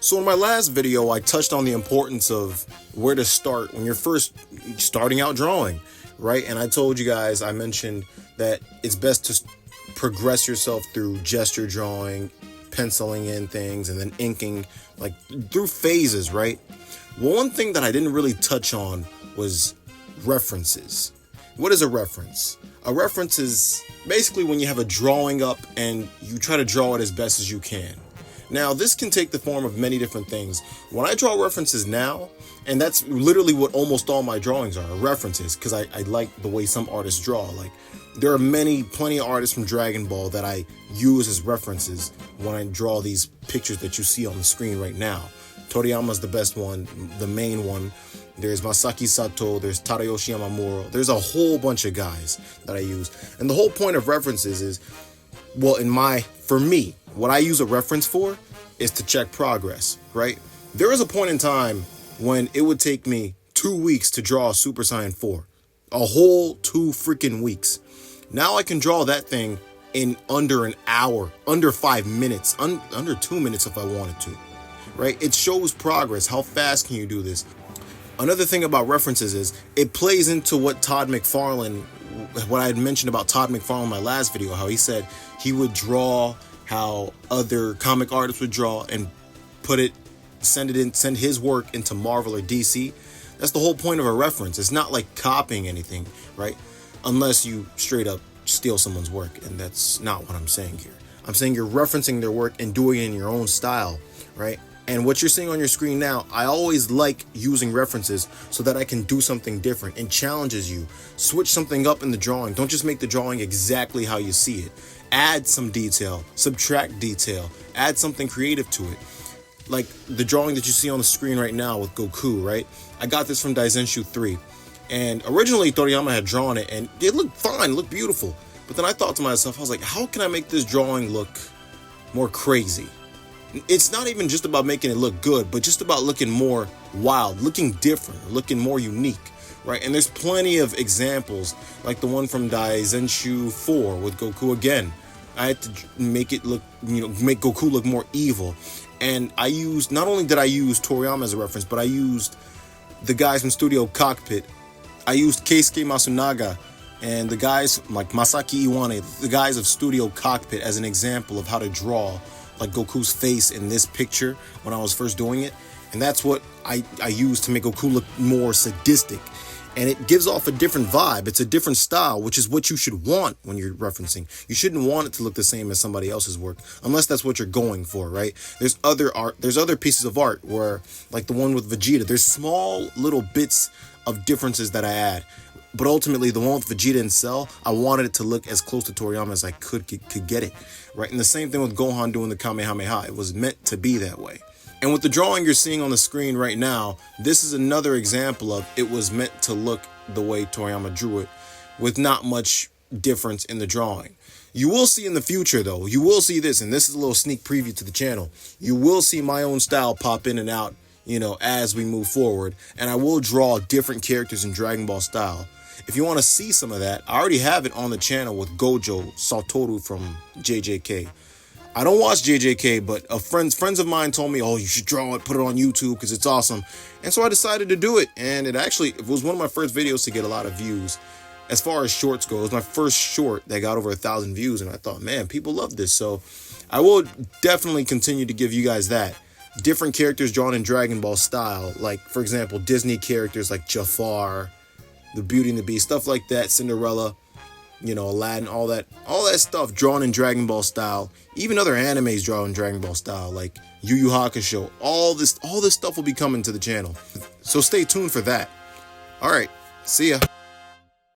So in my last video, I touched on the importance of where to start when you're first starting out drawing, right? And I told you guys, I mentioned that it's best to progress yourself through gesture drawing, penciling in things, and then inking, like through phases, right? Well, one thing that I didn't really touch on was references. What is a reference? A reference is basically when you have a drawing up and you try to draw it as best as you can. Now, this can take the form of many different things. When I draw references now, and that's literally what almost all my drawings are references, because I like the way some artists draw. Like, there are plenty of artists from Dragon Ball that I use as references when I draw these pictures that you see on the screen right now. Toriyama's the best one, the main one. There's Masaki Sato, there's Tadayoshi Yamamuro. There's a whole bunch of guys that I use. And the whole point of references is, well, for me, what I use a reference for is to check progress, right? There was a point in time when it would take me 2 weeks to draw Super Saiyan 4. A whole 2 freaking weeks. Now I can draw that thing in under an hour, under 5 minutes, under 2 minutes if I wanted to, right? It shows progress. How fast can you do this? Another thing about references is it plays into what I had mentioned about Todd McFarlane in my last video, how he said he would draw how other comic artists would draw and send his work into Marvel or DC. That's the whole point of a reference. It's not like copying anything, right? Unless you straight up steal someone's work, and that's not what I'm saying here. I'm saying you're referencing their work and doing it in your own style, right? And what you're seeing on your screen now, I always like using references so that I can do something different and challenges you. Switch something up in the drawing. Don't just make the drawing exactly how you see it. Add some detail, subtract detail, add something creative to it. Like the drawing that you see on the screen right now with Goku, right? I got this from Daizenshu 3. And originally Toriyama had drawn it and it looked fine, it looked beautiful. But then I thought to myself, I was like, how can I make this drawing look more crazy? It's not even just about making it look good, but just about looking more wild, looking different, looking more unique, right? And there's plenty of examples, like the one from Daizenshu 4 with Goku again. I had to make Goku look more evil. And not only did I use Toriyama as a reference, but I used the guys from Studio Cockpit. I used Keisuke Masunaga and the guys like Masaki Iwane, the guys of Studio Cockpit, as an example of how to draw like Goku's face in this picture when I was first doing it. And that's what I used to make Goku look more sadistic. And it gives off a different vibe. It's a different style, which is what you should want when you're referencing. You shouldn't want it to look the same as somebody else's work, unless that's what you're going for, right? There's other pieces of art where, like the one with Vegeta, there's small little bits of differences that I add. But ultimately, the one with Vegeta and Cell, I wanted it to look as close to Toriyama as I could get it, right? And the same thing with Gohan doing the Kamehameha. It was meant to be that way. And with the drawing you're seeing on the screen right now, this is another example of it was meant to look the way Toriyama drew it, with not much difference in the drawing. You will see in the future, though, you will see this, and this is a little sneak preview to the channel. You will see my own style pop in and out, as we move forward, and I will draw different characters in Dragon Ball style. If you want to see some of that, I already have it on the channel with Gojo Satoru from JJK. I don't watch JJK, but friends of mine told me, oh, you should draw it, put it on YouTube because it's awesome. And so I decided to do it. And it was one of my first videos to get a lot of views. As far as shorts go, it was my first short that got over 1,000 views. And I thought, man, people love this. So I will definitely continue to give you guys that. Different characters drawn in Dragon Ball style. Like, for example, Disney characters like Jafar, the Beauty and the Beast, stuff like that, Cinderella. Aladdin, all that stuff drawn in Dragon Ball style. Even other animes drawn in Dragon Ball style, like Yu Yu Hakusho. All this stuff will be coming to the channel. So stay tuned for that. All right, see ya.